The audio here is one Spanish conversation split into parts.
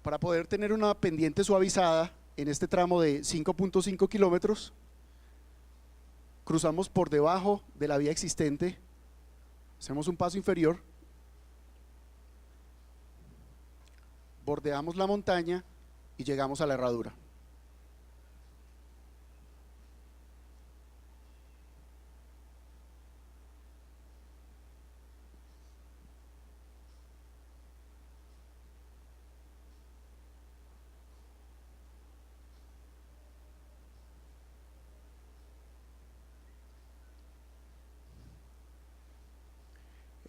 Para poder tener una pendiente suavizada en este tramo de 5.5 kilómetros, cruzamos por debajo de la vía existente, hacemos un paso inferior, bordeamos la montaña y llegamos a la herradura.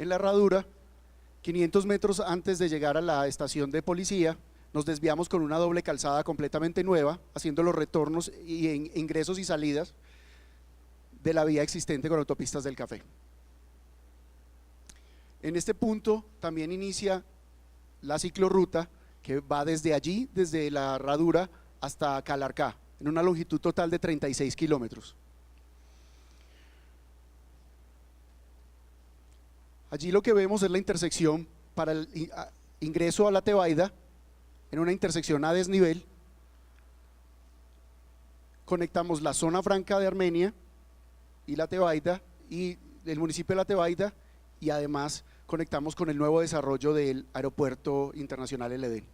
En la herradura, 500 metros antes de llegar a la estación de policía, nos desviamos con una doble calzada completamente nueva, haciendo los retornos y ingresos y salidas de la vía existente con Autopistas del Café. En este punto también inicia la ciclorruta que va desde allí, desde la herradura hasta Calarcá, en una longitud total de 36 kilómetros. Allí lo que vemos es la intersección para el ingreso a la Tebaida, en una intersección a desnivel. Conectamos la zona franca de Armenia y la Tebaida, y el municipio de la Tebaida, y además conectamos con el nuevo desarrollo del Aeropuerto Internacional El Edén.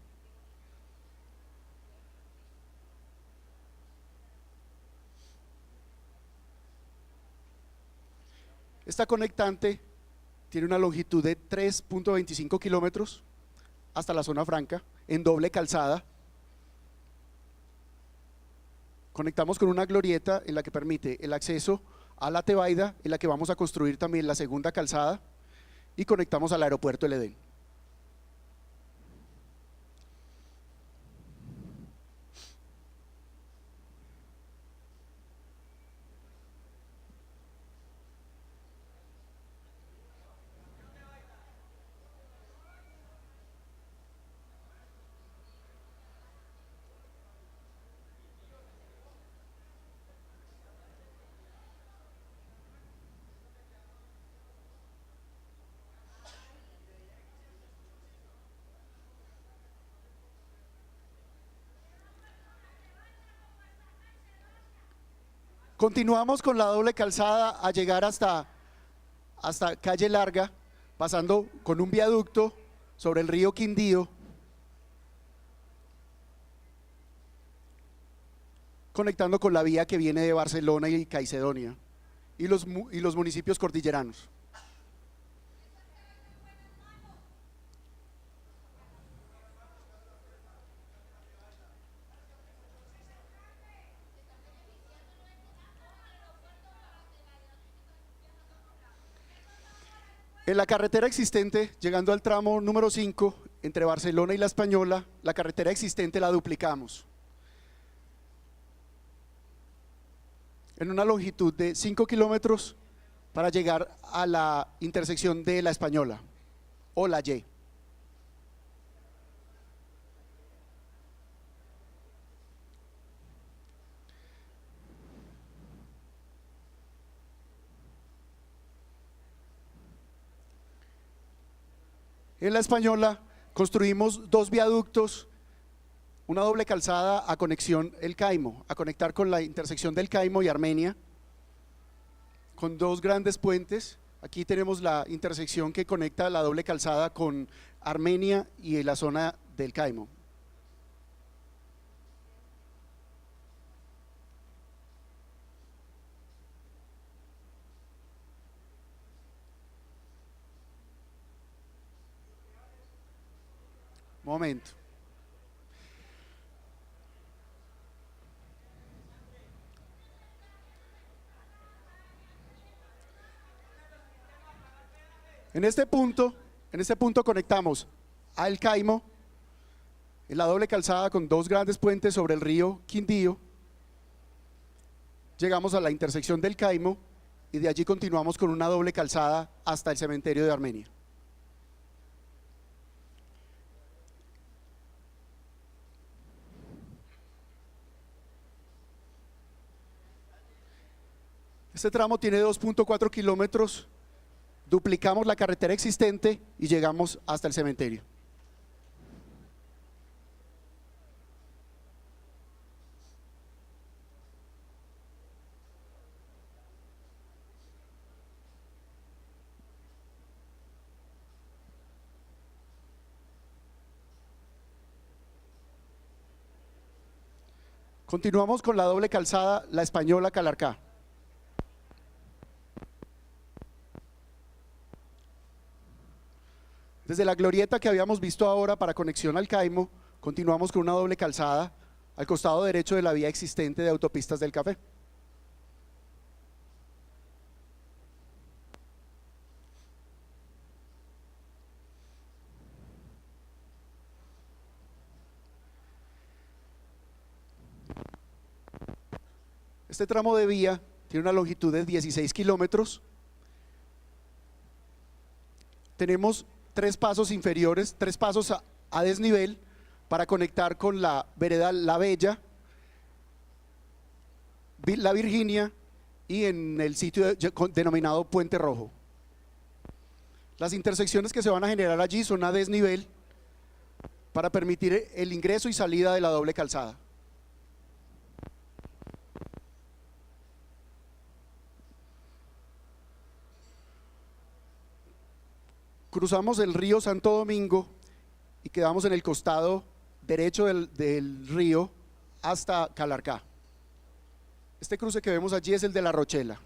Esta conectante tiene una longitud de 3.25 kilómetros hasta la zona franca, en doble calzada. Conectamos con una glorieta en la que permite el acceso a la Tebaida, en la que vamos a construir también la segunda calzada, y conectamos al aeropuerto El Edén. Continuamos con la doble calzada a llegar hasta Calle Larga, pasando con un viaducto sobre el río Quindío, conectando con la vía que viene de Barcelona y Caicedonia y los municipios cordilleranos. En la carretera existente, llegando al tramo número 5, entre Barcelona y La Española, la carretera existente la duplicamos. En una longitud de 5 kilómetros para llegar a la intersección de La Española, o la Y. En La Española construimos dos viaductos, una doble calzada a conexión El Caimo, a conectar con la intersección del Caimo y Armenia, con dos grandes puentes. Aquí tenemos la intersección que conecta la doble calzada con Armenia y la zona del Caimo. Momento. En este punto conectamos a El Caimo, en la doble calzada con dos grandes puentes sobre el río Quindío. Llegamos a la intersección del Caimo y de allí continuamos con una doble calzada hasta el cementerio de Armenia. Este tramo tiene 2.4 kilómetros, duplicamos la carretera existente y llegamos hasta el cementerio. Continuamos con la doble calzada, la Española Calarcá. Desde la glorieta que habíamos visto ahora para conexión al Caimo, continuamos con una doble calzada al costado derecho de la vía existente de Autopistas del Café. Este tramo de vía tiene una longitud de 16 kilómetros. Tenemos 3 pasos inferiores, 3 pasos a desnivel para conectar con la vereda La Bella, La Virginia y en el sitio denominado Puente Rojo. Las intersecciones que se van a generar allí son a desnivel para permitir el ingreso y salida de la doble calzada. Cruzamos el río Santo Domingo y quedamos en el costado derecho del río hasta Calarcá. Este cruce que vemos allí es el de La Rochela.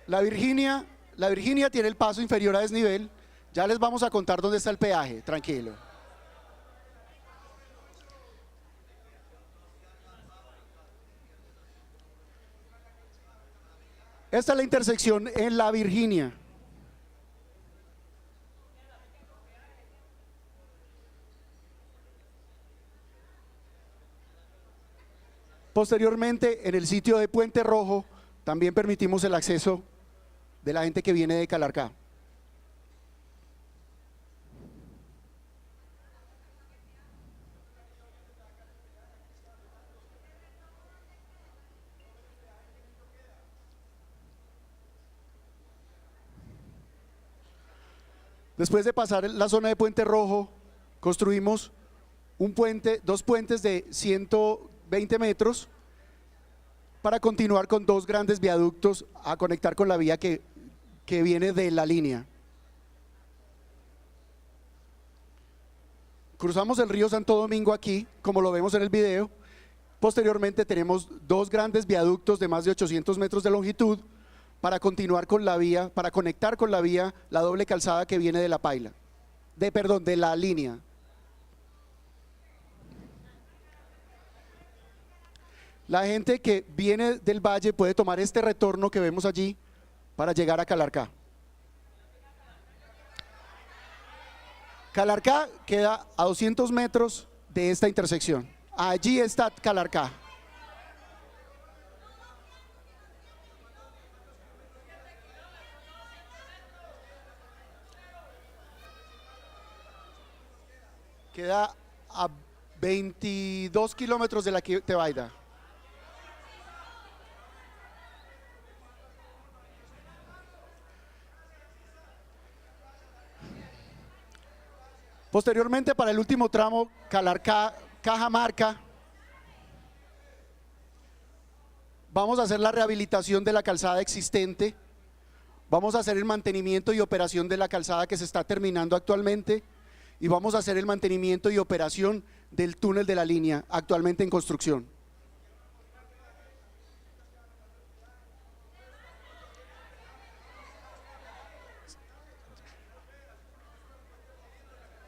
La Virginia tiene el paso inferior a desnivel. Ya les vamos a contar dónde está el peaje, tranquilo. Esta es la intersección en La Virginia. Posteriormente, en el sitio de Puente Rojo, también permitimos el acceso de la gente que viene de Calarcá. Después de pasar la zona de Puente Rojo, construimos un puente, 2 puentes de 120 metros para continuar con 2 grandes viaductos a conectar con la vía que viene de la línea. Cruzamos el río Santo Domingo aquí, como lo vemos en el video. Posteriormente tenemos 2 grandes viaductos de más de 800 metros de longitud para continuar con la vía, para conectar con la vía, la doble calzada que viene de la paila, de la línea. La gente que viene del valle puede tomar este retorno que vemos allí para llegar a Calarcá. Calarcá queda a 200 metros de esta intersección. Allí está Calarcá. Queda a 22 kilómetros de la Tebaida. Posteriormente, para el último tramo, Calarcá, Cajamarca, vamos a hacer la rehabilitación de la calzada existente, vamos a hacer el mantenimiento y operación de la calzada que se está terminando actualmente y vamos a hacer el mantenimiento y operación del túnel de la línea actualmente en construcción.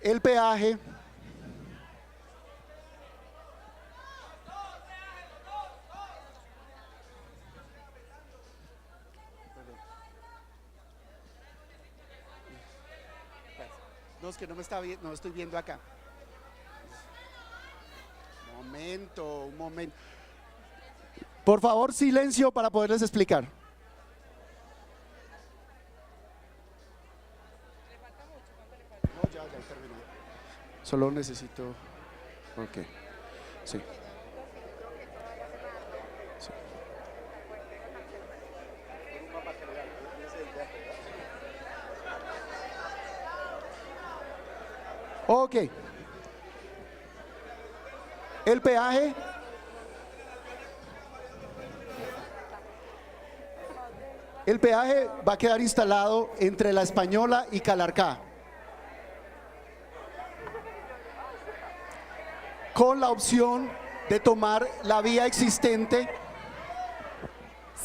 El peaje no, es que no me está viendo, no estoy viendo acá. Un momento. Por favor, silencio para poderles explicar. No, ya terminé. Solo necesito. Ok. Sí. Ok. El peaje El peaje va a quedar instalado entre La Española y Calarcá, con la opción de tomar la vía existente.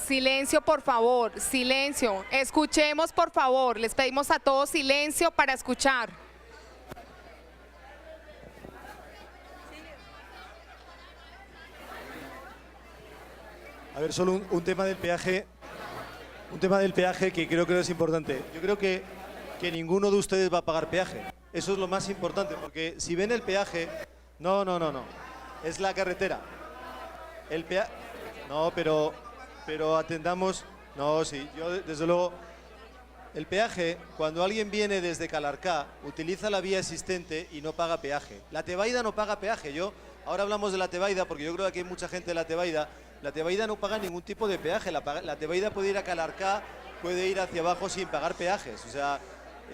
Silencio, por favor, silencio. Escuchemos, por favor. Les pedimos a todos silencio para escuchar. A ver, solo un tema del peaje. Un tema del peaje que creo que es importante. Yo creo que ninguno de ustedes va a pagar peaje. Eso es lo más importante, porque si ven el peaje... No. Es la carretera. El peaje... No, pero atendamos... No, sí, yo desde luego... El peaje, cuando alguien viene desde Calarcá, utiliza la vía existente y no paga peaje. La Tebaida no paga peaje. Ahora hablamos de la Tebaida, porque yo creo que aquí hay mucha gente de la Tebaida. La Tebaida no paga ningún tipo de peaje. La Tebaida puede ir a Calarcá, puede ir hacia abajo sin pagar peajes. O sea,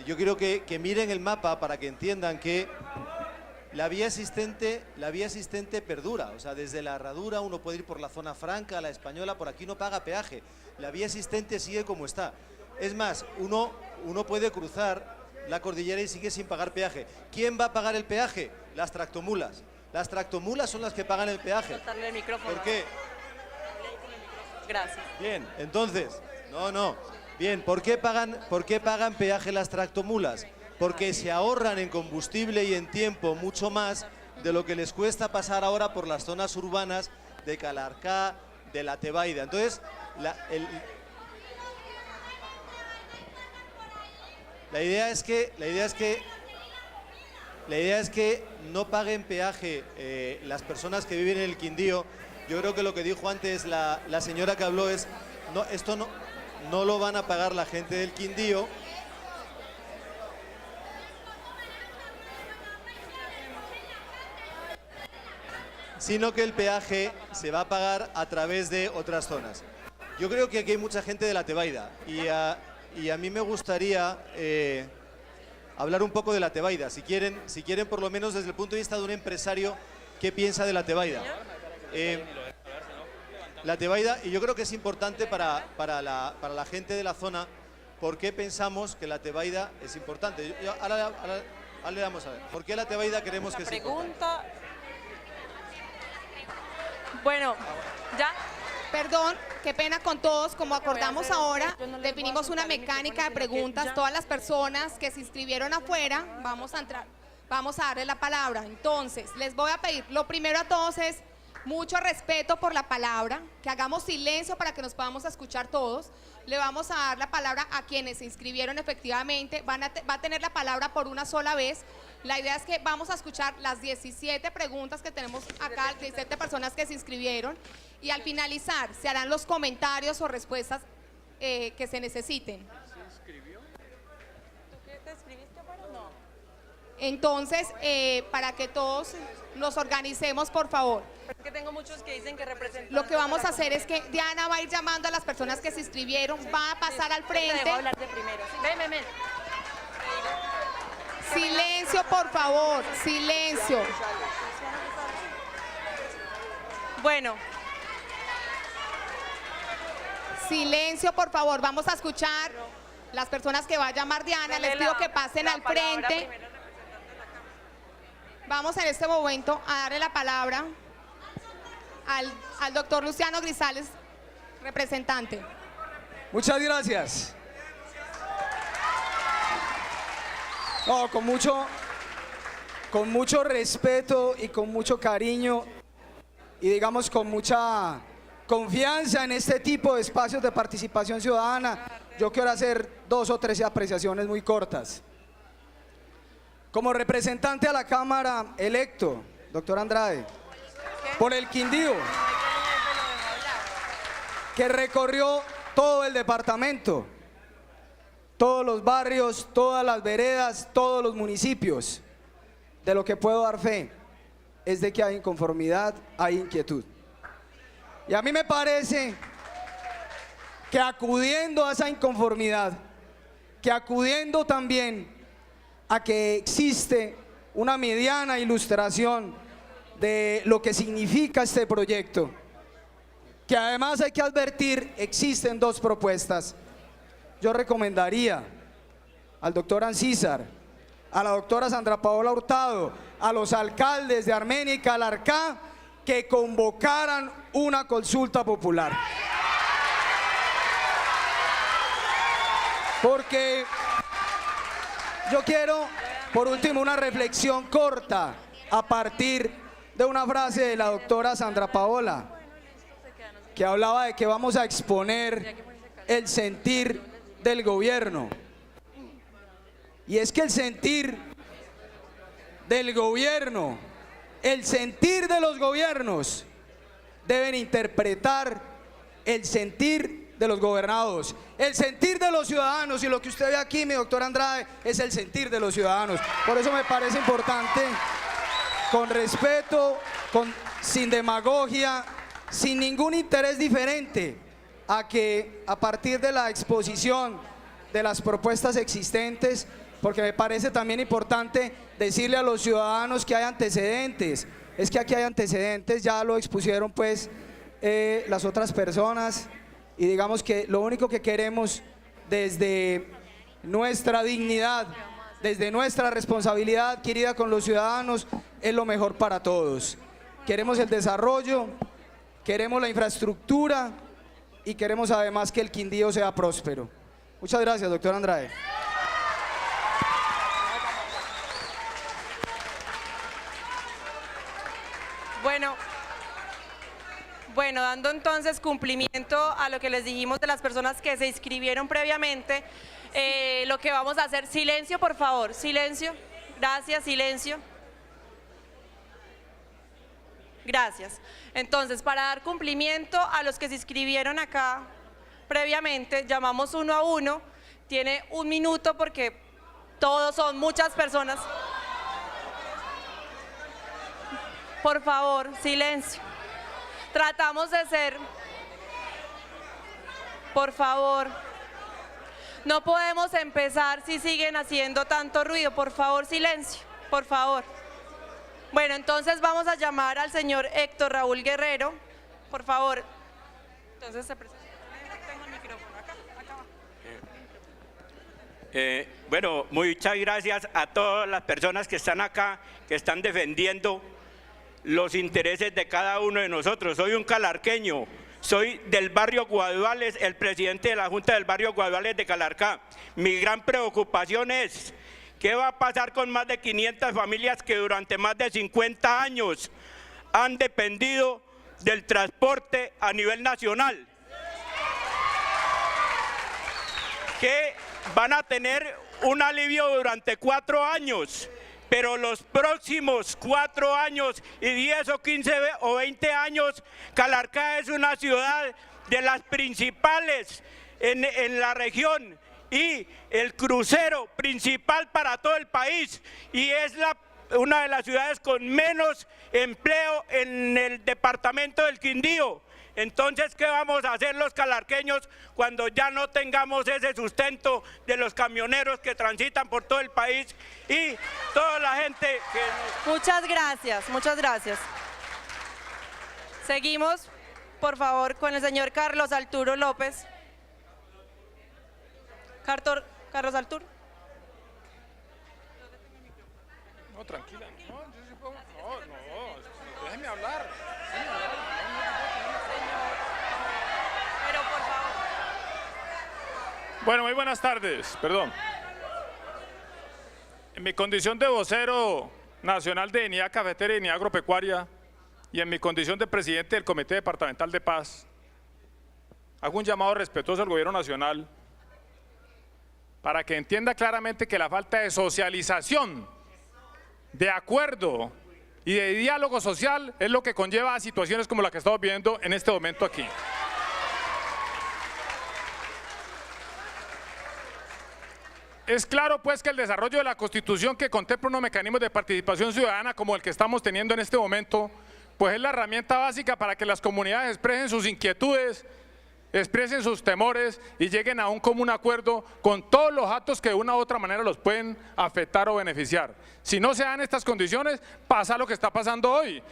yo quiero que miren el mapa para que entiendan que la vía existente perdura. O sea, desde la Herradura uno puede ir por la zona franca, la Española, por aquí no paga peaje. La vía existente sigue como está. Es más, uno puede cruzar la cordillera y sigue sin pagar peaje. ¿Quién va a pagar el peaje? Las tractomulas. Las tractomulas son las que pagan el peaje. Soltarle el micrófono. ¿Por qué? Gracias. Bien, entonces, no. Bien, ¿por qué pagan peaje las tractomulas? Porque se ahorran en combustible y en tiempo mucho más de lo que les cuesta pasar ahora por las zonas urbanas de Calarcá, de la Tebaida. Entonces, la idea es que no paguen peaje las personas que viven en el Quindío. Yo creo que lo que dijo antes la señora que habló es, esto no lo van a pagar la gente del Quindío. Sino que el peaje se va a pagar a través de otras zonas. Yo creo que aquí hay mucha gente de la Tebaida y a mí me gustaría hablar un poco de la Tebaida, si quieren por lo menos desde el punto de vista de un empresario, ¿qué piensa de la Tebaida? La Tebaida, y yo creo que es importante para la gente de la zona, ¿por qué pensamos que la Tebaida es importante? Ahora le vamos a ver, ¿por qué la Tebaida queremos que sea importante? Bueno, ya. Perdón, qué pena con todos, como acordamos ahora, definimos una mecánica de preguntas. Todas las personas que se inscribieron afuera, vamos a darle la palabra. Entonces, les voy a pedir, lo primero a todos es mucho respeto por la palabra, que hagamos silencio para que nos podamos escuchar todos. Le vamos a dar la palabra a quienes se inscribieron efectivamente, va a tener la palabra por una sola vez. La idea es que vamos a escuchar las 17 preguntas que tenemos acá, 17 personas que se inscribieron, y al finalizar se harán los comentarios o respuestas que se necesiten. ¿Se inscribió? ¿Tú qué te inscribiste, bueno? No. Entonces, para que todos nos organicemos, por favor. Es que tengo muchos que dicen que representan. Lo que vamos a hacer es que Diana va a ir llamando a las personas que se inscribieron, va a pasar al frente. Te debo hablar de primero. Sí, ven. Silencio, por favor, silencio. Bueno. Silencio, por favor, vamos a escuchar las personas que va a llamar Diana, les pido que pasen al frente. Vamos en este momento a darle la palabra al doctor Luciano Grisales, representante. Muchas gracias. No, con mucho respeto y con mucho cariño y digamos con mucha confianza en este tipo de espacios de participación ciudadana, yo quiero hacer 2 o 3 apreciaciones muy cortas. Como representante a la Cámara electo, doctor Andrade, por el Quindío, que recorrió todo el departamento, todos los barrios, todas las veredas, todos los municipios, de lo que puedo dar fe es de que hay inconformidad, hay inquietud. Y a mí me parece que acudiendo a esa inconformidad, que acudiendo también a que existe una mediana ilustración de lo que significa este proyecto, que además hay que advertir, existen 2 propuestas yo recomendaría al doctor Ancísar, a la doctora Sandra Paola Hurtado, a los alcaldes de Armenia y Calarcá que convocaran una consulta popular. Porque yo quiero, por último, una reflexión corta a partir de una frase de la doctora Sandra Paola, que hablaba de que vamos a exponer el sentir del gobierno. Y es que el sentir del gobierno, el sentir de los gobiernos, deben interpretar el sentir de los gobernados, el sentir de los ciudadanos, y lo que usted ve aquí, mi doctor Andrade, es el sentir de los ciudadanos. Por eso me parece importante, con respeto, sin demagogia, sin ningún interés diferente, a que a partir de la exposición de las propuestas existentes, porque me parece también importante decirle a los ciudadanos que hay antecedentes. Es que aquí hay antecedentes, ya lo expusieron pues las otras personas, y digamos que lo único que queremos desde nuestra dignidad, desde nuestra responsabilidad adquirida con los ciudadanos, es lo mejor para todos. Queremos el desarrollo, queremos la infraestructura y queremos además que el Quindío sea próspero. Muchas gracias, doctor Andrade. Bueno, dando entonces cumplimiento a lo que les dijimos de las personas que se inscribieron previamente, lo que vamos a hacer, silencio por favor, silencio, gracias, silencio. Gracias. Entonces, para dar cumplimiento a los que se inscribieron acá previamente, llamamos uno a uno, tiene 1 minuto porque todos son muchas personas. Por favor, silencio. Tratamos de ser, por favor, no podemos empezar si siguen haciendo tanto ruido. Por favor, silencio, por favor. Bueno, entonces vamos a llamar al señor Héctor Raúl Guerrero, por favor. Entonces se presenta. Tengo el micrófono, acá va. Bueno, muchas gracias a todas las personas que están acá, que están defendiendo los intereses de cada uno de nosotros. Soy un calarqueño, soy del barrio Guaduales, el presidente de la Junta del barrio Guaduales de Calarcá. Mi gran preocupación es qué va a pasar con más de 500 familias que durante más de 50 años han dependido del transporte a nivel nacional, que van a tener un alivio durante 4 años. Pero los próximos 4 años y 10 o 15 o 20 años, Calarcá es una ciudad de las principales en la región y el crucero principal para todo el país, y es una de las ciudades con menos empleo en el departamento del Quindío. Entonces, ¿qué vamos a hacer los calarqueños cuando ya no tengamos ese sustento de los camioneros que transitan por todo el país y toda la gente que... Muchas gracias, muchas gracias. Seguimos, por favor, con el señor Carlos Arturo López. Carlos Arturo. No, tranquila. No, yo sí puedo. No, déjeme hablar. Pero por favor. Bueno, muy buenas tardes, perdón. En mi condición de vocero nacional de Unidad Cafetera y Unidad Agropecuaria y en mi condición de presidente del Comité Departamental de Paz, hago un llamado respetuoso al Gobierno Nacional para que entienda claramente que la falta de socialización, de acuerdo y de diálogo social es lo que conlleva a situaciones como la que estamos viendo en este momento aquí. Es claro pues que el desarrollo de la Constitución, que contempla unos mecanismos de participación ciudadana como el que estamos teniendo en este momento, pues es la herramienta básica para que las comunidades expresen sus inquietudes, expresen sus temores y lleguen a un común acuerdo con todos los actos que de una u otra manera los pueden afectar o beneficiar. Si no se dan estas condiciones, pasa lo que está pasando hoy,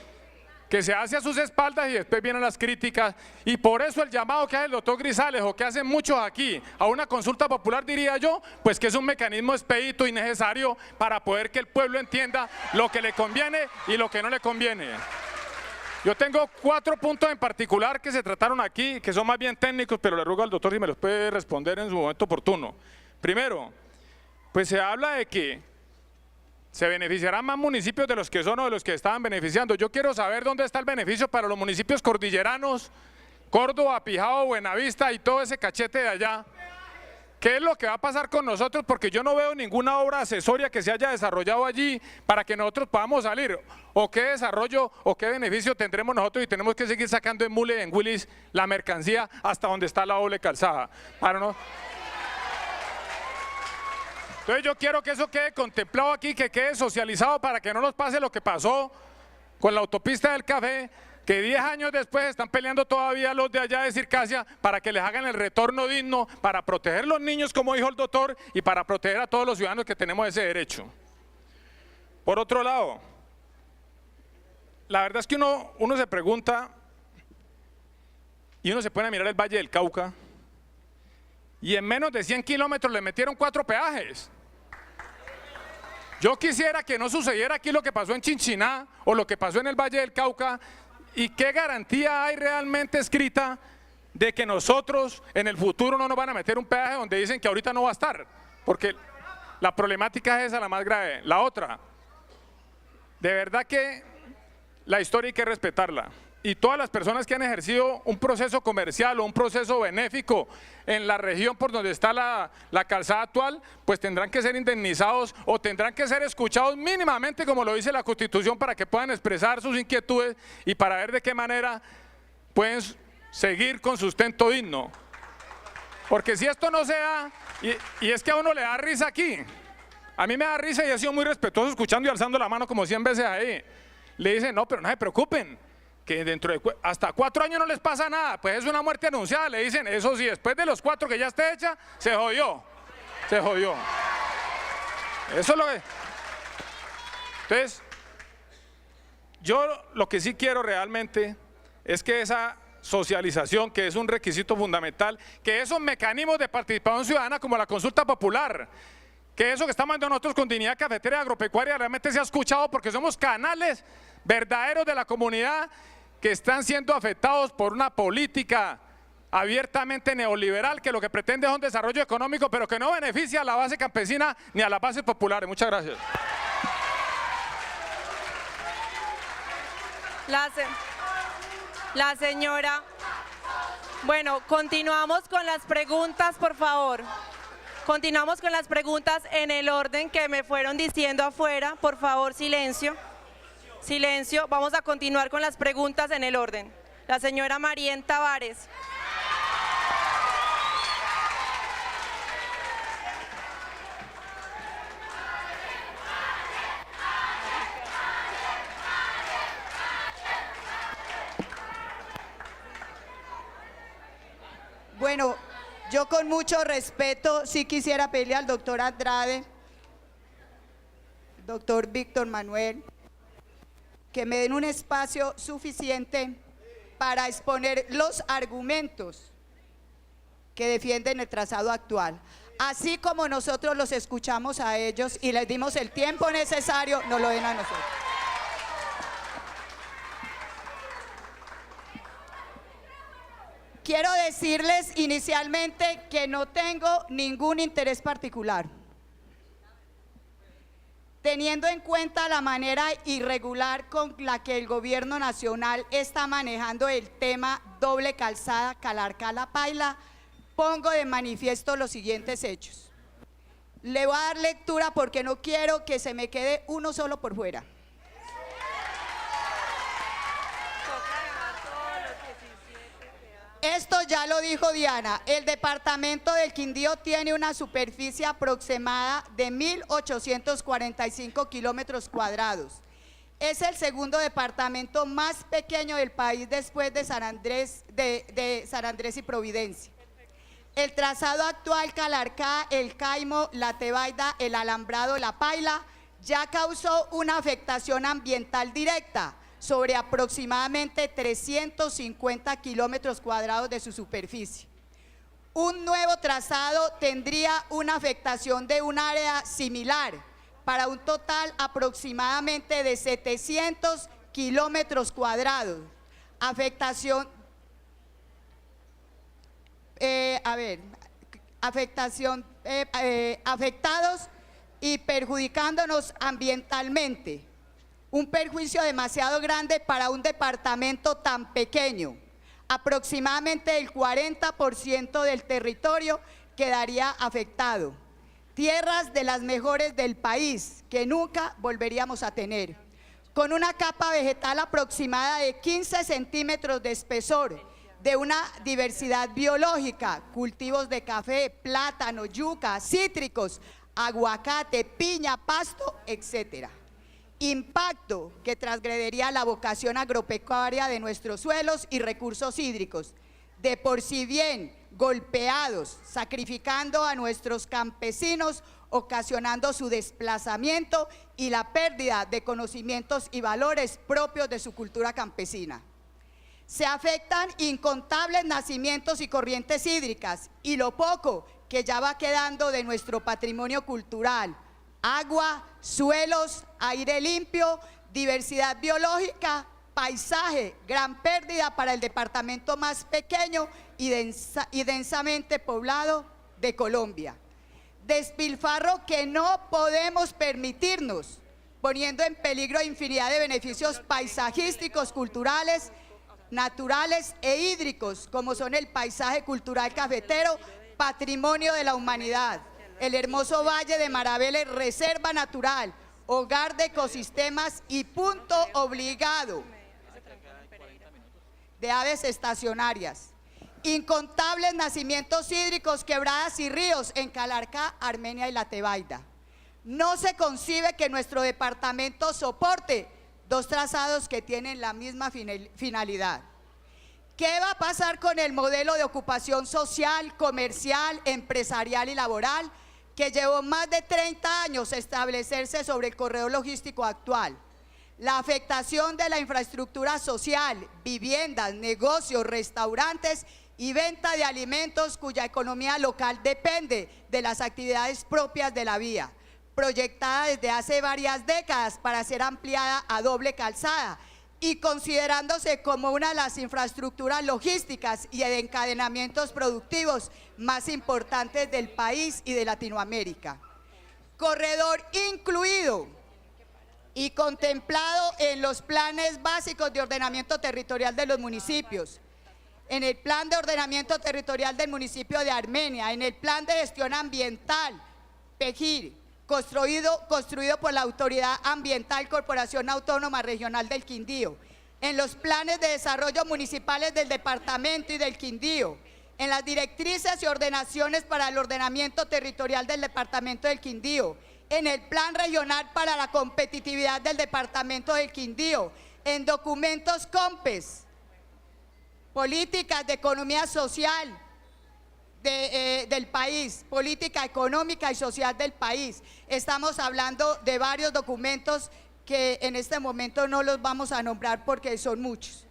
que se hace a sus espaldas y después vienen las críticas, y por eso el llamado que hace el doctor Grisales o que hacen muchos aquí a una consulta popular, diría yo, pues que es un mecanismo expedito y necesario para poder que el pueblo entienda lo que le conviene y lo que no le conviene. Yo tengo 4 puntos en particular que se trataron aquí, que son más bien técnicos, pero le ruego al doctor si me los puede responder en su momento oportuno. Primero, pues se habla de que se beneficiarán más municipios de los que son o de los que estaban beneficiando. Yo quiero saber dónde está el beneficio para los municipios cordilleranos, Córdoba, Pijao, Buenavista y todo ese cachete de allá. ¿Qué es lo que va a pasar con nosotros? Porque yo no veo ninguna obra accesoria que se haya desarrollado allí para que nosotros podamos salir. ¿O qué desarrollo o qué beneficio tendremos nosotros y tenemos que seguir sacando en Mule, en Willis, la mercancía hasta donde está la doble calzada? Para no... Entonces yo quiero que eso quede contemplado aquí, que quede socializado para que no nos pase lo que pasó con la autopista del café, que 10 años después están peleando todavía los de allá de Circasia para que les hagan el retorno digno, para proteger a los niños, como dijo el doctor, y para proteger a todos los ciudadanos que tenemos ese derecho. Por otro lado, la verdad es que uno se pregunta y uno se pone a mirar el Valle del Cauca y en menos de 100 kilómetros le metieron 4 peajes. Yo quisiera que no sucediera aquí lo que pasó en Chinchiná o lo que pasó en el Valle del Cauca. ¿Y qué garantía hay realmente escrita de que nosotros en el futuro no nos van a meter un peaje donde dicen que ahorita no va a estar? Porque la problemática es esa la más grave. La otra, de verdad que la historia hay que respetarla. Y todas las personas que han ejercido un proceso comercial o un proceso benéfico en la región por donde está la calzada actual, pues tendrán que ser indemnizados o tendrán que ser escuchados mínimamente, como lo dice la Constitución, para que puedan expresar sus inquietudes y para ver de qué manera pueden seguir con sustento digno. Porque si esto no se da, y es que a uno le da risa aquí, a mí me da risa y he sido muy respetuoso escuchando y alzando la mano como 100 veces ahí, le dicen, no, pero no se preocupen, que dentro de hasta 4 años no les pasa nada, pues es una muerte anunciada, le dicen, eso sí, después de los 4 que ya esté hecha, se jodió, se jodió. Eso es lo que... Entonces, yo lo que sí quiero realmente es que esa socialización, que es un requisito fundamental, que esos mecanismos de participación ciudadana como la consulta popular, que eso que estamos haciendo nosotros con Dignidad Cafetera y Agropecuaria realmente se ha escuchado, porque somos canales verdaderos de la comunidad que están siendo afectados por una política abiertamente neoliberal que lo que pretende es un desarrollo económico, pero que no beneficia a la base campesina ni a las bases populares. Muchas gracias. La señora. Bueno, continuamos con las preguntas, por favor. Continuamos con las preguntas en el orden que me fueron diciendo afuera. Por favor, silencio. Silencio. Vamos a continuar con las preguntas en el orden. La señora Marien Tavares. Bueno, yo con mucho respeto sí quisiera pedirle al doctor Andrade, doctor Víctor Manuel, que me den un espacio suficiente para exponer los argumentos que defienden el trazado actual. Así como nosotros los escuchamos a ellos y les dimos el tiempo necesario, nos lo den a nosotros. Quiero decirles inicialmente que no tengo ningún interés particular. Teniendo en cuenta la manera irregular con la que el gobierno nacional está manejando el tema doble calzada Calarcá-La Paila, pongo de manifiesto los siguientes hechos. Le voy a dar lectura porque no quiero que se me quede uno solo por fuera. Esto ya lo dijo Diana, el departamento del Quindío tiene una superficie aproximada de 1.845 kilómetros cuadrados. Es el segundo departamento más pequeño del país después de San Andrés, San Andrés y Providencia. El trazado actual Calarcá, el Caimo, la Tebaida, el Alambrado, La Paila, ya causó una afectación ambiental directa sobre aproximadamente 350 kilómetros cuadrados de su superficie. Un nuevo trazado tendría una afectación de un área similar para un total aproximadamente de 700 kilómetros cuadrados. Afectados y perjudicándonos ambientalmente. Un perjuicio demasiado grande para un departamento tan pequeño. Aproximadamente el 40% del territorio quedaría afectado. Tierras de las mejores del país que nunca volveríamos a tener. Con una capa vegetal aproximada de 15 centímetros de espesor, de una diversidad biológica, cultivos de café, plátano, yuca, cítricos, aguacate, piña, pasto, etc. Impacto que transgrediría la vocación agropecuaria de nuestros suelos y recursos hídricos, de por sí bien golpeados, sacrificando a nuestros campesinos, ocasionando su desplazamiento y la pérdida de conocimientos y valores propios de su cultura campesina. Se afectan incontables nacimientos y corrientes hídricas y lo poco que ya va quedando de nuestro patrimonio cultural: agua, suelos, aire limpio, diversidad biológica, paisaje, gran pérdida para el departamento más pequeño y densamente poblado de Colombia. Despilfarro que no podemos permitirnos, poniendo en peligro infinidad de beneficios paisajísticos, culturales, naturales e hídricos, como son el paisaje cultural cafetero, patrimonio de la humanidad, el hermoso Valle de Maraveles, reserva natural, hogar de ecosistemas y punto obligado de aves estacionarias. Incontables nacimientos hídricos, quebradas y ríos en Calarcá, Armenia y la Tebaida. No se concibe que nuestro departamento soporte dos trazados que tienen la misma finalidad. ¿Qué va a pasar con el modelo de ocupación social, comercial, empresarial y laboral que llevó más de 30 años establecerse sobre el corredor logístico actual? La afectación de la infraestructura social, viviendas, negocios, restaurantes y venta de alimentos cuya economía local depende de las actividades propias de la vía, proyectada desde hace varias décadas para ser ampliada a doble calzada y considerándose como una de las infraestructuras logísticas y de encadenamientos productivos más importantes del país y de Latinoamérica. Corredor incluido y contemplado en los planes básicos de ordenamiento territorial de los municipios, en el plan de ordenamiento territorial del municipio de Armenia, en el plan de gestión ambiental, PEGIR, construido por la Autoridad Ambiental Corporación Autónoma Regional del Quindío, en los planes de desarrollo municipales del departamento y del Quindío, en las directrices y ordenaciones para el ordenamiento territorial del departamento del Quindío, en el plan regional para la competitividad del departamento del Quindío, en documentos COMPES, políticas de economía social del país, política económica y social del país. Estamos hablando de varios documentos que en este momento no los vamos a nombrar porque son muchos.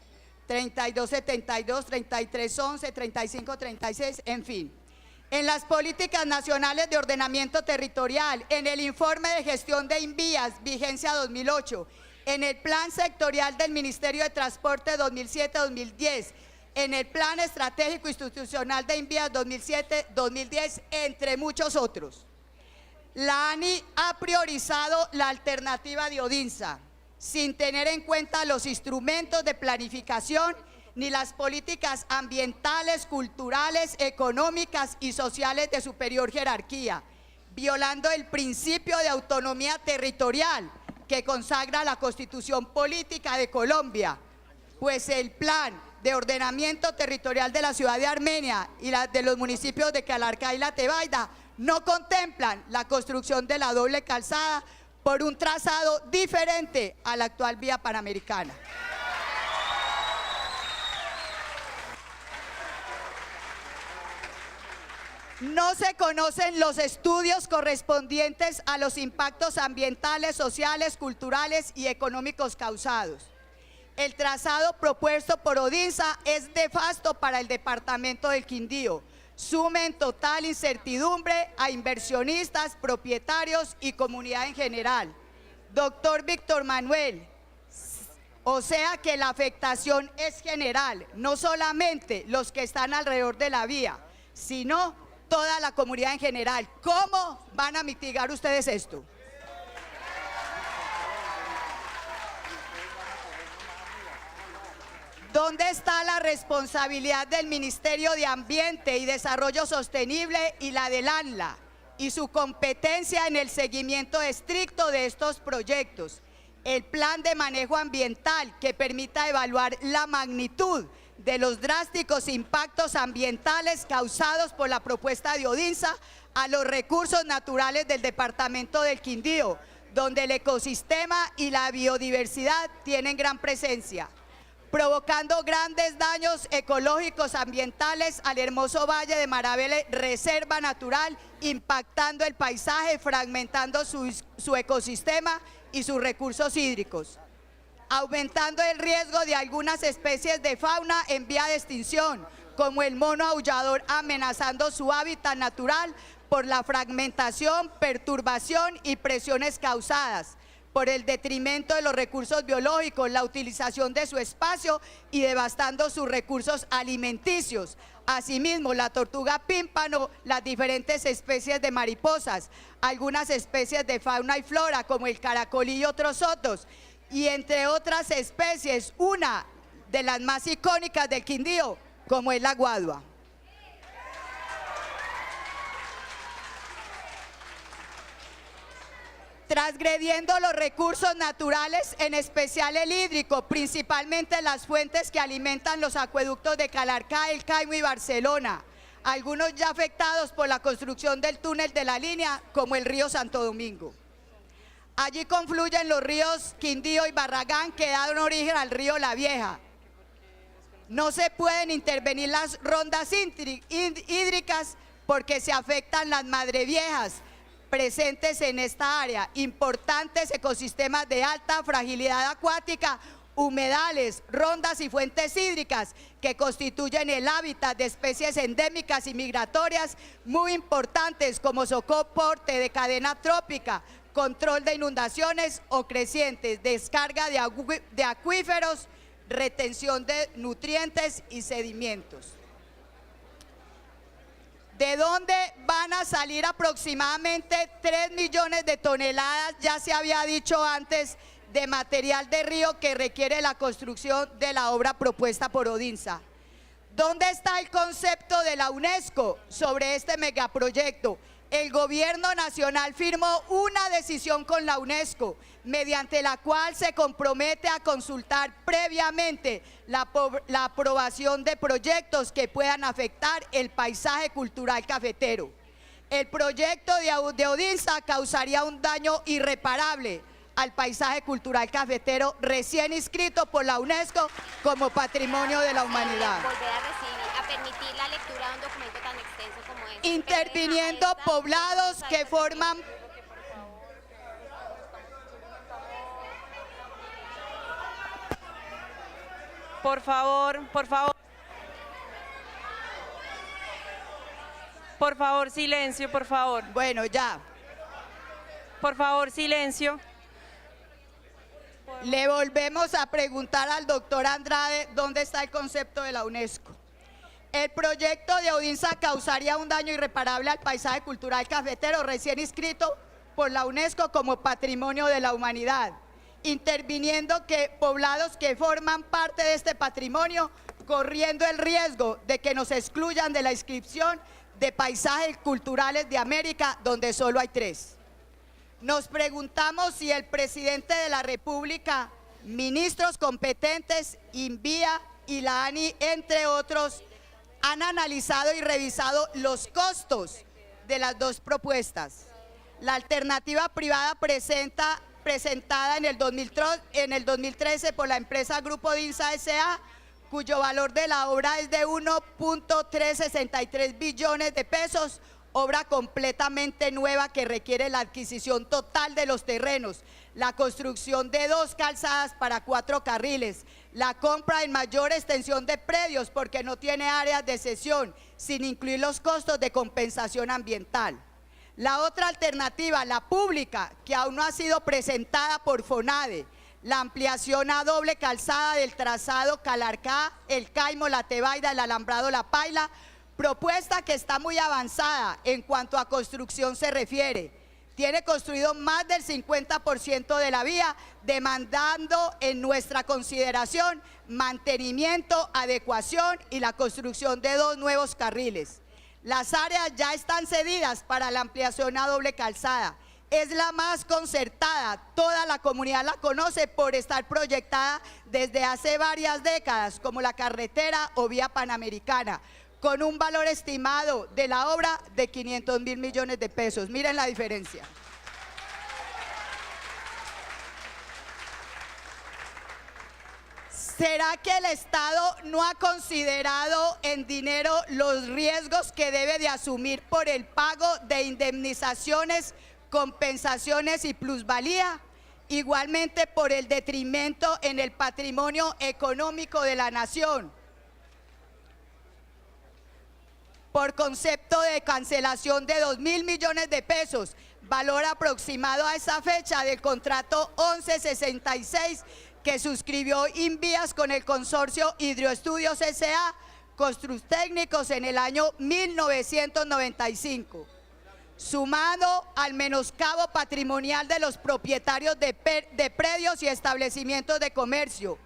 3272, 3311, 3536, en fin. En las políticas nacionales de ordenamiento territorial, en el informe de gestión de Invías, vigencia 2008, en el plan sectorial del Ministerio de Transporte 2007-2010, en el plan estratégico institucional de Invías 2007-2010, entre muchos otros. La ANI ha priorizado la alternativa de Odinsa, sin tener en cuenta los instrumentos de planificación ni las políticas ambientales, culturales, económicas y sociales de superior jerarquía, violando el principio de autonomía territorial que consagra la Constitución Política de Colombia, pues el plan de ordenamiento territorial de la ciudad de Armenia y de los municipios de Calarcá y la Tebaida no contemplan la construcción de la doble calzada por un trazado diferente a la actual vía panamericana. No se conocen los estudios correspondientes a los impactos ambientales, sociales, culturales y económicos causados. El trazado propuesto por Odinsa es nefasto para el departamento del Quindío. Sume en total incertidumbre a inversionistas, propietarios y comunidad en general. Doctor Víctor Manuel, o sea que la afectación es general, no solamente los que están alrededor de la vía, sino toda la comunidad en general. ¿Cómo van a mitigar ustedes esto? ¿Dónde está la responsabilidad del Ministerio de Ambiente y Desarrollo Sostenible y la del ANLA y su competencia en el seguimiento estricto de estos proyectos? El plan de manejo ambiental que permita evaluar la magnitud de los drásticos impactos ambientales causados por la propuesta de Odinsa a los recursos naturales del departamento del Quindío, donde el ecosistema y la biodiversidad tienen gran presencia, provocando grandes daños ecológicos ambientales al hermoso Valle de Maravele, reserva natural, impactando el paisaje, fragmentando su ecosistema y sus recursos hídricos, aumentando el riesgo de algunas especies de fauna en vía de extinción, como el mono aullador, amenazando su hábitat natural por la fragmentación, perturbación y presiones causadas por el detrimento de los recursos biológicos, la utilización de su espacio y devastando sus recursos alimenticios. Asimismo, la tortuga pímpano, las diferentes especies de mariposas, algunas especies de fauna y flora como el caracol y otros otros, y entre otras especies, una de las más icónicas del Quindío, como es la guadua. Transgrediendo los recursos naturales, en especial el hídrico, principalmente las fuentes que alimentan los acueductos de Calarcá, El Caimo y Barcelona, algunos ya afectados por la construcción del túnel de la línea, como el río Santo Domingo. Allí confluyen los ríos Quindío y Barragán, que dan origen al río La Vieja. No se pueden intervenir las rondas hídricas porque se afectan las madreviejas presentes en esta área, importantes ecosistemas de alta fragilidad acuática, humedales, rondas y fuentes hídricas que constituyen el hábitat de especies endémicas y migratorias muy importantes como soporte de cadena trópica, control de inundaciones o crecientes, descarga de acuíferos, retención de nutrientes y sedimentos. ¿De dónde van a salir aproximadamente 3 millones de toneladas, ya se había dicho antes, de material de río que requiere la construcción de la obra propuesta por Odinsa? ¿Dónde está el concepto de la UNESCO sobre este megaproyecto? El gobierno nacional firmó una decisión con la UNESCO, mediante la cual se compromete a consultar previamente la aprobación de proyectos que puedan afectar el paisaje cultural cafetero. El proyecto de Odinsa causaría un daño irreparable al paisaje cultural cafetero recién inscrito por la UNESCO como Patrimonio de la Humanidad. A permitir la lectura de un documento tan extenso como este. Interviniendo poblados que forman... Por favor, por favor. Por favor, silencio, por favor. Bueno, ya. Por favor, silencio. Le volvemos a preguntar al doctor Andrade dónde está el concepto de la UNESCO. El proyecto de Odinsa causaría un daño irreparable al paisaje cultural cafetero recién inscrito por la UNESCO como Patrimonio de la Humanidad, interviniendo que poblados que forman parte de este patrimonio, corriendo el riesgo de que nos excluyan de la inscripción de paisajes culturales de América, donde solo hay 3. Nos preguntamos si el presidente de la República, ministros competentes, INVIA y la ANI, entre otros, han analizado y revisado los costos de las 2 propuestas. La alternativa privada presentada en el 2013 por la empresa Grupo Odinsa S.A., cuyo valor de la obra es de 1.363 billones de pesos, obra completamente nueva que requiere la adquisición total de los terrenos, la construcción de 2 calzadas para 4 carriles, la compra en mayor extensión de predios porque no tiene áreas de cesión, sin incluir los costos de compensación ambiental. La otra alternativa, la pública, que aún no ha sido presentada por FONADE, la ampliación a doble calzada del trazado Calarcá, El Caimo, La Tebaida, El Alambrado, La Paila, propuesta que está muy avanzada en cuanto a construcción se refiere. Tiene construido más del 50% de la vía, demandando en nuestra consideración mantenimiento, adecuación y la construcción de 2 nuevos carriles. Las áreas ya están cedidas para la ampliación a doble calzada. Es la más concertada, toda la comunidad la conoce por estar proyectada desde hace varias décadas, como la carretera o vía panamericana, con un valor estimado de la obra de 500.000 millones de pesos. Miren la diferencia. ¿Será que el Estado no ha considerado en dinero los riesgos que debe de asumir por el pago de indemnizaciones, compensaciones y plusvalía? Igualmente por el detrimento en el patrimonio económico de la nación. Por concepto de cancelación de 2.000 millones de pesos, valor aproximado a esa fecha del contrato 1166 que suscribió Invías con el consorcio Hidroestudios S.A., Constructécnicos en el año 1995. Sumado al menoscabo patrimonial de los propietarios de predios y establecimientos de comercio,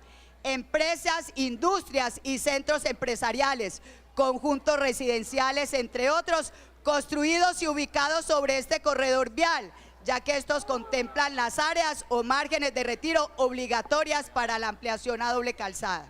empresas, industrias y centros empresariales, conjuntos residenciales, entre otros, construidos y ubicados sobre este corredor vial, ya que estos contemplan las áreas o márgenes de retiro obligatorias para la ampliación a doble calzada.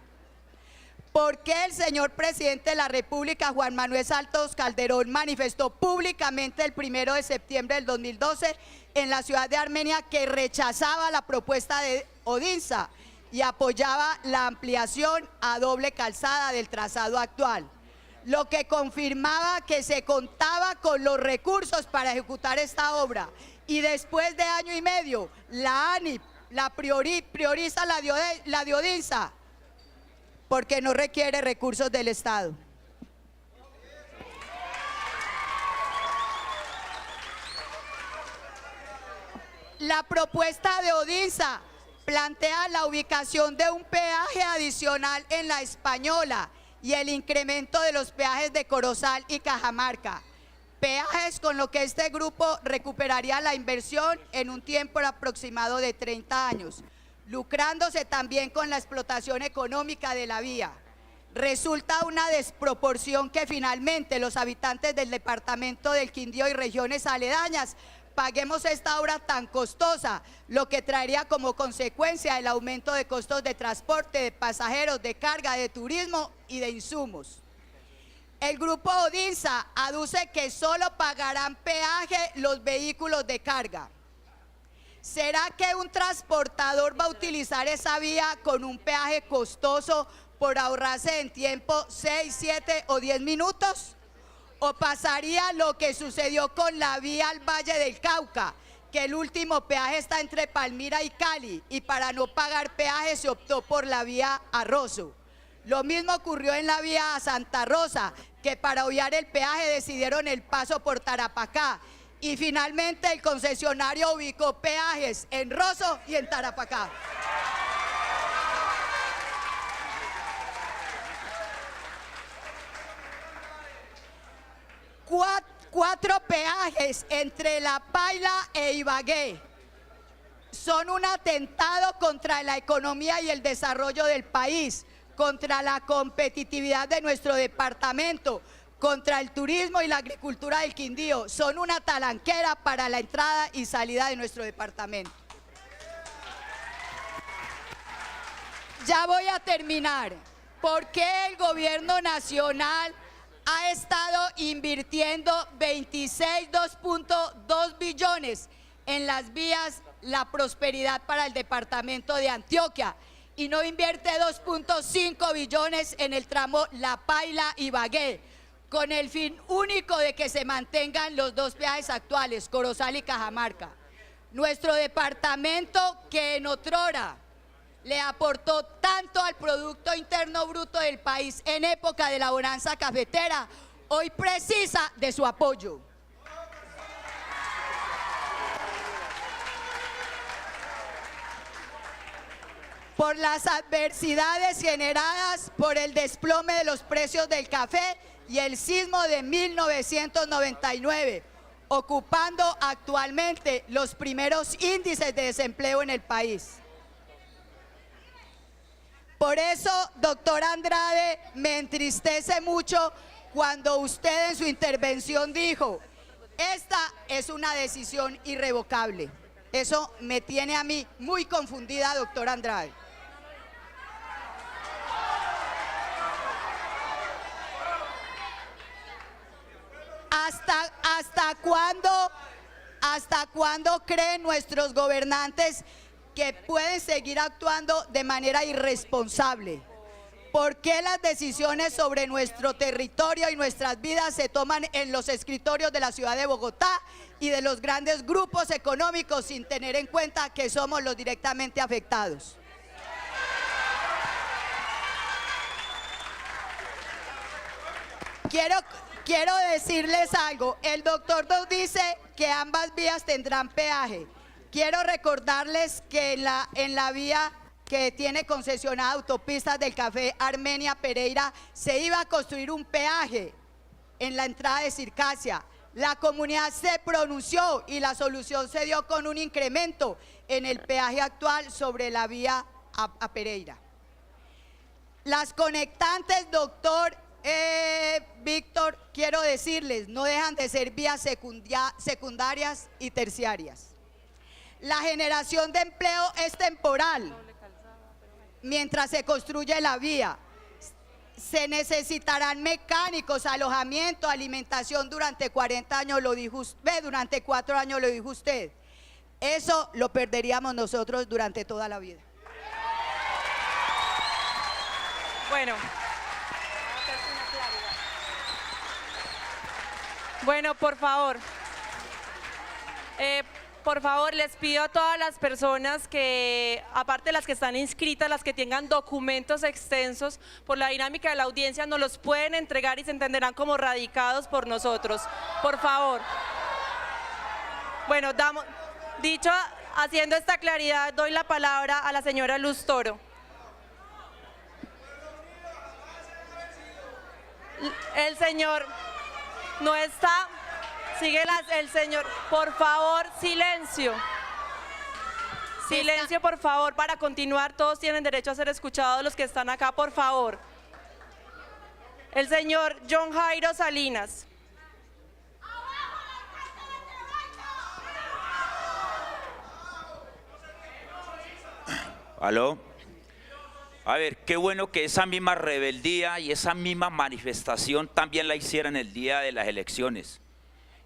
¿Por qué el señor presidente de la República, Juan Manuel Santos Calderón, manifestó públicamente el 1 de septiembre del 2012 en la ciudad de Armenia que rechazaba la propuesta de Odinsa y apoyaba la ampliación a doble calzada del trazado actual? Lo que confirmaba que se contaba con los recursos para ejecutar esta obra. Y después de año y medio, la ANIP prioriza la de Odinsa porque no requiere recursos del Estado. La propuesta de Odinsa plantea la ubicación de un peaje adicional en La Española y el incremento de los peajes de Corozal y Cajamarca. Peajes con lo que este grupo recuperaría la inversión en un tiempo aproximado de 30 años, lucrándose también con la explotación económica de la vía. Resulta una desproporción que finalmente los habitantes del departamento del Quindío y regiones aledañas paguemos esta obra tan costosa, lo que traería como consecuencia el aumento de costos de transporte, de pasajeros, de carga, de turismo y de insumos. El grupo Odinsa aduce que solo pagarán peaje los vehículos de carga. ¿Será que un transportador va a utilizar esa vía con un peaje costoso por ahorrarse en tiempo 6, 7 o 10 minutos? ¿O pasaría lo que sucedió con la vía al Valle del Cauca, que el último peaje está entre Palmira y Cali y para no pagar peaje se optó por la vía a Rosso? Lo mismo ocurrió en la vía a Santa Rosa, que para obviar el peaje decidieron el paso por Tarapacá y finalmente el concesionario ubicó peajes en Rosso y en Tarapacá. Cuatro peajes entre La Paila e Ibagué son un atentado contra la economía y el desarrollo del país, contra la competitividad de nuestro departamento, contra el turismo y la agricultura del Quindío. Son una talanquera para la entrada y salida de nuestro departamento. Ya voy a terminar. ¿Por qué el gobierno nacional ha estado invirtiendo 2.2 billones en las vías La Prosperidad para el departamento de Antioquia y no invierte 2.5 billones en el tramo La Paila-Ibagué, con el fin único de que se mantengan los dos peajes actuales, Corozal y Cajamarca. Nuestro departamento, que en otrora le aportó tanto al Producto Interno Bruto del país en época de la bonanza cafetera, hoy precisa de su apoyo. Por las adversidades generadas por el desplome de los precios del café y el sismo de 1999, ocupando actualmente los primeros índices de desempleo en el país. Por eso, doctor Andrade, me entristece mucho cuando usted en su intervención dijo: esta es una decisión irrevocable. Eso me tiene a mí muy confundida, doctor Andrade. ¿Hasta cuándo creen nuestros gobernantes que pueden seguir actuando de manera irresponsable? ¿Por qué las decisiones sobre nuestro territorio y nuestras vidas se toman en los escritorios de la ciudad de Bogotá y de los grandes grupos económicos sin tener en cuenta que somos los directamente afectados? Quiero decirles algo. El doctor nos dice que ambas vías tendrán peaje. Quiero recordarles que en la vía que tiene concesionada Autopistas del Café Armenia Pereira se iba a construir un peaje en la entrada de Circasia. La comunidad se pronunció y la solución se dio con un incremento en el peaje actual sobre la vía a Pereira. Las conectantes, doctor Víctor, quiero decirles, no dejan de ser vías secundarias y terciarias. La generación de empleo es temporal mientras se construye la vía. Se necesitarán mecánicos, alojamiento, alimentación durante 40 años, lo dijo usted, durante 4 años lo dijo usted. Eso lo perderíamos nosotros durante toda la vida. Bueno, por favor, les pido a todas las personas que, aparte de las que están inscritas, las que tengan documentos extensos, por la dinámica de la audiencia, nos los pueden entregar y se entenderán como radicados por nosotros. Por favor. Bueno, haciendo esta claridad, doy la palabra a la señora Luz Toro. El señor no está, el señor, por favor, silencio. Silencio, por favor, para continuar, todos tienen derecho a ser escuchados los que están acá, por favor. El señor John Jairo Salinas. ¿Aló? A ver, qué bueno que esa misma rebeldía y esa misma manifestación también la hicieran el día de las elecciones.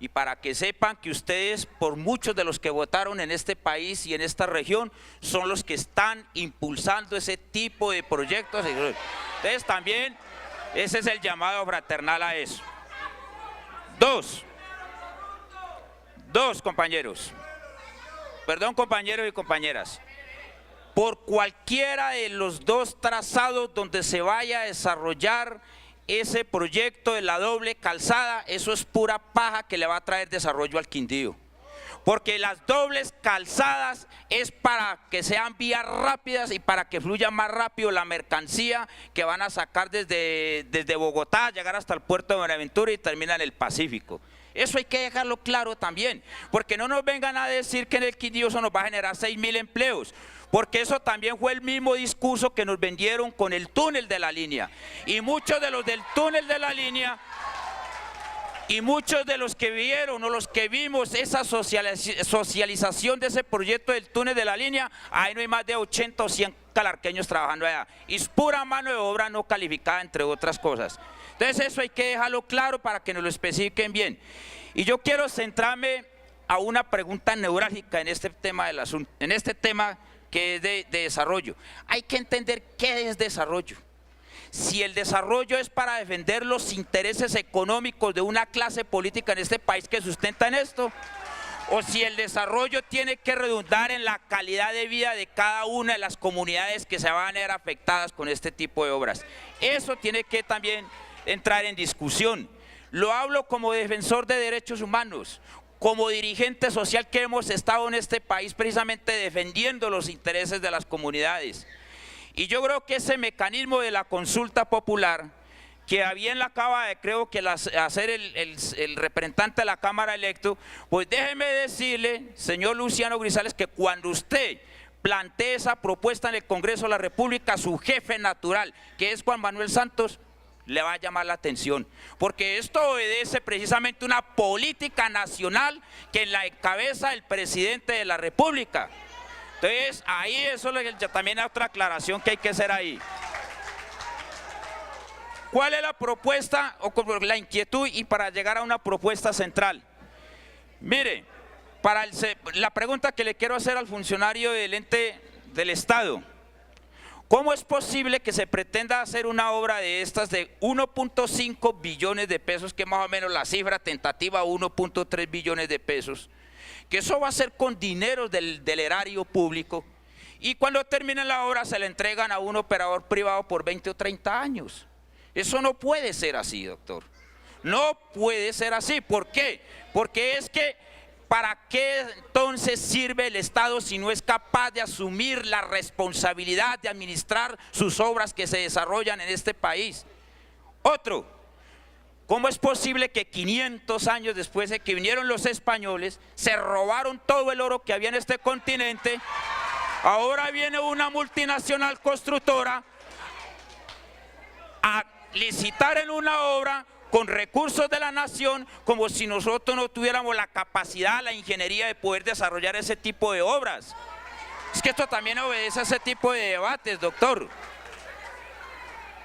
Y para que sepan que ustedes, por muchos de los que votaron en este país y en esta región, son los que están impulsando ese tipo de proyectos. Entonces también, ese es el llamado fraternal a eso. Dos, compañeros. Perdón, compañeros y compañeras. Por cualquiera de los dos trazados donde se vaya a desarrollar ese proyecto de la doble calzada, eso es pura paja que le va a traer desarrollo al Quindío. Porque las dobles calzadas es para que sean vías rápidas y para que fluya más rápido la mercancía que van a sacar desde Bogotá, llegar hasta el puerto de Buenaventura y terminar en el Pacífico. Eso hay que dejarlo claro también, porque no nos vengan a decir que en el Quindío eso nos va a generar 6.000 empleos. Porque eso también fue el mismo discurso que nos vendieron con el túnel de la línea. Y muchos de los del túnel de la línea, y muchos de los que vieron o los que vimos esa socialización de ese proyecto del túnel de la línea, ahí no hay más de 80 o 100 calarqueños trabajando allá. Y es pura mano de obra no calificada, entre otras cosas. Entonces eso hay que dejarlo claro para que nos lo especifiquen bien. Y yo quiero centrarme a una pregunta neurálgica en este tema del asunto, en este tema que es de desarrollo. Hay que entender qué es desarrollo. si el desarrollo es para defender los intereses económicos de una clase política en este país que sustenta en esto, o si el desarrollo tiene que redundar en la calidad de vida de cada una de las comunidades que se van a ver afectadas con este tipo de obras. Eso tiene que también entrar en discusión. Lo hablo como defensor de derechos humanos, como dirigente social que hemos estado en este país precisamente defendiendo los intereses de las comunidades. Y yo creo que ese mecanismo de la consulta popular, que a bien la acaba de, creo que hacer el representante de la Cámara electo, pues déjeme decirle, señor Luciano Grisales, que cuando usted plantee esa propuesta en el Congreso de la República, su jefe natural, que es Juan Manuel Santos, le va a llamar la atención, porque esto obedece precisamente una política nacional que la encabeza el presidente de la República. Entonces, ahí eso también hay otra aclaración que hay que hacer ahí. ¿Cuál es la propuesta o la inquietud y para llegar a una propuesta central? Mire, la pregunta que le quiero hacer al funcionario del ente del Estado: ¿cómo es posible que se pretenda hacer una obra de estas de 1.5 billones de pesos, que es más o menos la cifra tentativa, 1.3 billones de pesos, que eso va a ser con dinero del erario público, y cuando termine la obra se le entregan a un operador privado por 20 o 30 años? Eso no puede ser así, doctor. No puede ser así. ¿Por qué? Porque es que ¿para qué entonces sirve el Estado si no es capaz de asumir la responsabilidad de administrar sus obras que se desarrollan en este país? Otro, ¿cómo es posible que 500 años después de que vinieron los españoles, se robaron todo el oro que había en este continente, ahora viene una multinacional constructora a licitar en una obra con recursos de la nación, como si nosotros no tuviéramos la capacidad, la ingeniería de poder desarrollar ese tipo de obras? Es que esto también obedece a ese tipo de debates, doctor.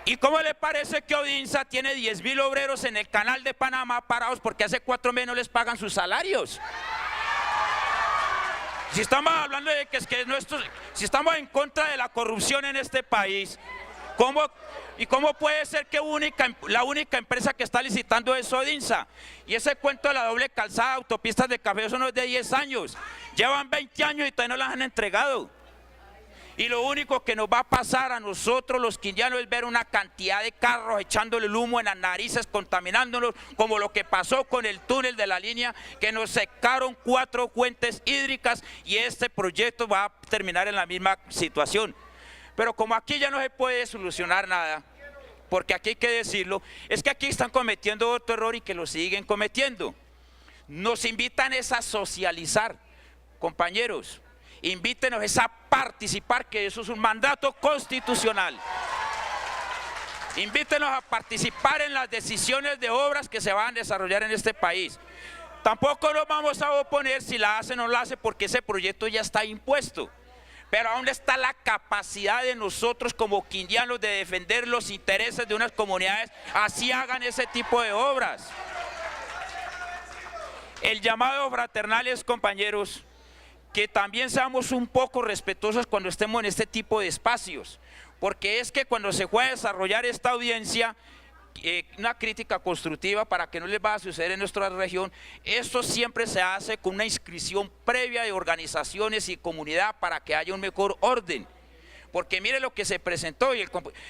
¿Y cómo le parece que Odinsa tiene 10.000 obreros en el canal de Panamá parados porque hace 4 meses no les pagan sus salarios? Si estamos hablando de si estamos en contra de la corrupción en este país, ¿cómo puede ser que la única empresa que está licitando es Odinsa? Y ese cuento de la doble calzada, autopistas de café, eso no es de 10 años. Llevan 20 años y todavía no las han entregado. Y lo único que nos va a pasar a nosotros los quindianos es ver una cantidad de carros echándole el humo en las narices, contaminándonos, como lo que pasó con el túnel de la línea, que nos secaron 4 fuentes hídricas, y este proyecto va a terminar en la misma situación. Pero como aquí ya no se puede solucionar nada, porque aquí hay que decirlo, es que aquí están cometiendo otro error y que lo siguen cometiendo. Nos invitan a socializar, compañeros, invítenos a participar, que eso es un mandato constitucional. Invítenos a participar en las decisiones de obras que se van a desarrollar en este país. Tampoco nos vamos a oponer si la hace o no la hace, porque ese proyecto ya está impuesto. Pero ¿dónde está la capacidad de nosotros como quindianos de defender los intereses de unas comunidades, así hagan ese tipo de obras? El llamado fraternal es, compañeros, que también seamos un poco respetuosos cuando estemos en este tipo de espacios, porque es que cuando se fue a desarrollar esta audiencia, una crítica constructiva para que no les va a suceder en nuestra región, esto siempre se hace con una inscripción previa de organizaciones y comunidad para que haya un mejor orden. Porque mire lo que se presentó y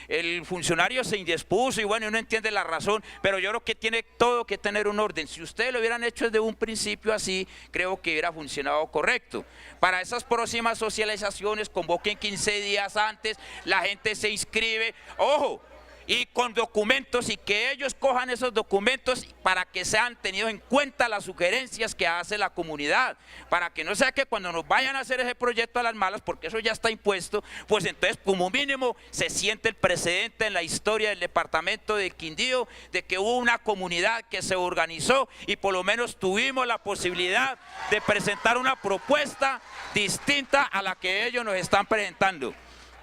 el funcionario se indispuso y bueno, uno entiende la razón, pero yo creo que tiene todo que tener un orden. Si ustedes lo hubieran hecho desde un principio así, creo que hubiera funcionado correcto. Para esas próximas socializaciones, convoquen 15 días antes, la gente se inscribe, ojo, y con documentos, y que ellos cojan esos documentos para que sean tenidos en cuenta las sugerencias que hace la comunidad, para que no sea que cuando nos vayan a hacer ese proyecto a las malas, porque eso ya está impuesto, pues entonces como mínimo se siente el precedente en la historia del departamento de Quindío de que hubo una comunidad que se organizó y por lo menos tuvimos la posibilidad de presentar una propuesta distinta a la que ellos nos están presentando.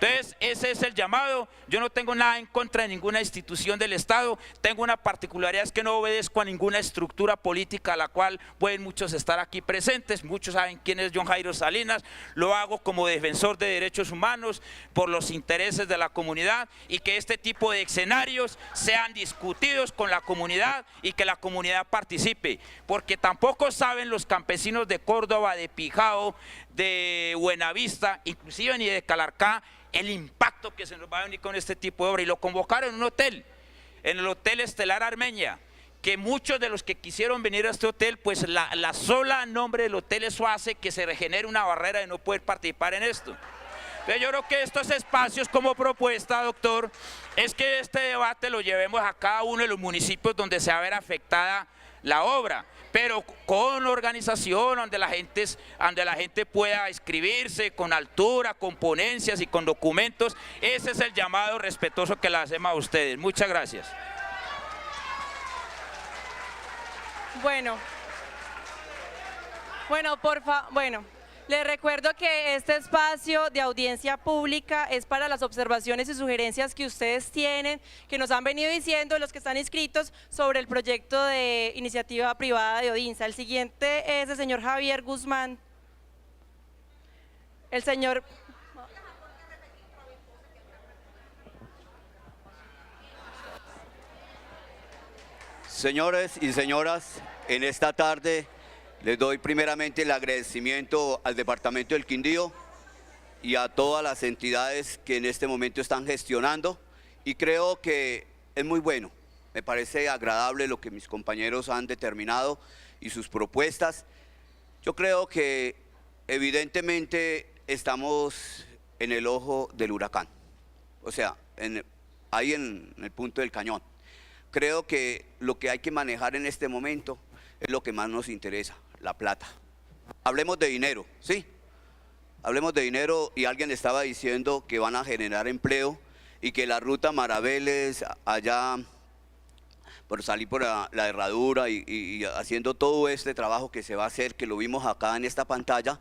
Entonces, ese es el llamado. Yo no tengo nada en contra de ninguna institución del Estado. Tengo una particularidad, es que no obedezco a ninguna estructura política a la cual pueden muchos estar aquí presentes. Muchos saben quién es John Jairo Salinas. Lo hago como defensor de derechos humanos por los intereses de la comunidad, y que este tipo de escenarios sean discutidos con la comunidad y que la comunidad participe. Porque tampoco saben los campesinos de Córdoba, de Pijao, de Buenavista, inclusive ni de Calarcá, el impacto que se nos va a venir con este tipo de obra. Y lo convocaron en un hotel, en el Hotel Estelar Armenia, que muchos de los que quisieron venir a este hotel, pues la sola nombre del hotel, eso hace que se regenere una barrera de no poder participar en esto. Entonces yo creo que estos espacios, como propuesta, doctor, es que este debate lo llevemos a cada uno de los municipios donde se va a ver afectada la obra, pero con organización, donde la gente pueda inscribirse con altura, con ponencias y con documentos. Ese es el llamado respetuoso que le hacemos a ustedes. Muchas gracias. Bueno, les recuerdo que este espacio de audiencia pública es para las observaciones y sugerencias que ustedes tienen, que nos han venido diciendo los que están inscritos sobre el proyecto de iniciativa privada de Odinsa. El siguiente es el señor Javier Guzmán. El señor... Señores y señoras, en esta tarde les doy primeramente el agradecimiento al Departamento del Quindío y a todas las entidades que en este momento están gestionando, y creo que es muy bueno, me parece agradable lo que mis compañeros han determinado y sus propuestas. Yo creo que evidentemente estamos en el ojo del huracán, o sea, ahí en el punto del cañón. Creo que lo que hay que manejar en este momento es lo que más nos interesa, la plata. Hablemos de dinero, ¿sí? Hablemos de dinero, y alguien estaba diciendo que van a generar empleo y que la ruta Maraveles allá, por salir por la herradura y haciendo todo este trabajo que se va a hacer, que lo vimos acá en esta pantalla,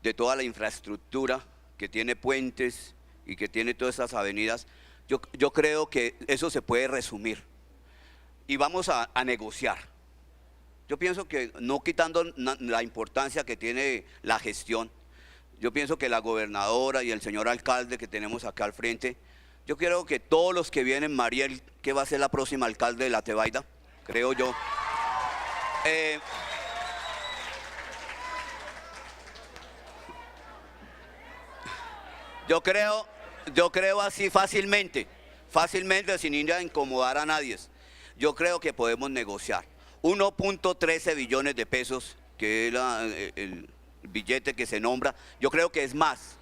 de toda la infraestructura que tiene puentes y que tiene todas estas avenidas, yo creo que eso se puede resumir. Y vamos a negociar. Yo pienso que, no quitando la importancia que tiene la gestión, yo pienso que la gobernadora y el señor alcalde que tenemos acá al frente, yo creo que todos los que vienen, Mariel, que va a ser la próxima alcalde de la Tebaida, creo yo. Yo creo así fácilmente, sin ir a incomodar a nadie. Yo creo que podemos negociar 1.13 billones de pesos, que es el billete que se nombra. Yo creo que es más,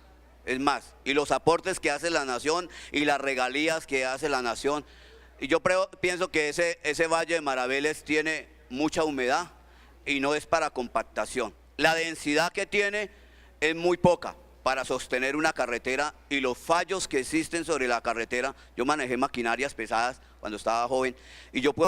y los aportes que hace la nación y las regalías que hace la nación. Y yo pienso que ese Valle de Maraveles tiene mucha humedad y no es para compactación. La densidad que tiene es muy poca para sostener una carretera, y los fallos que existen sobre la carretera. Yo manejé maquinarias pesadas cuando estaba joven, y yo puedo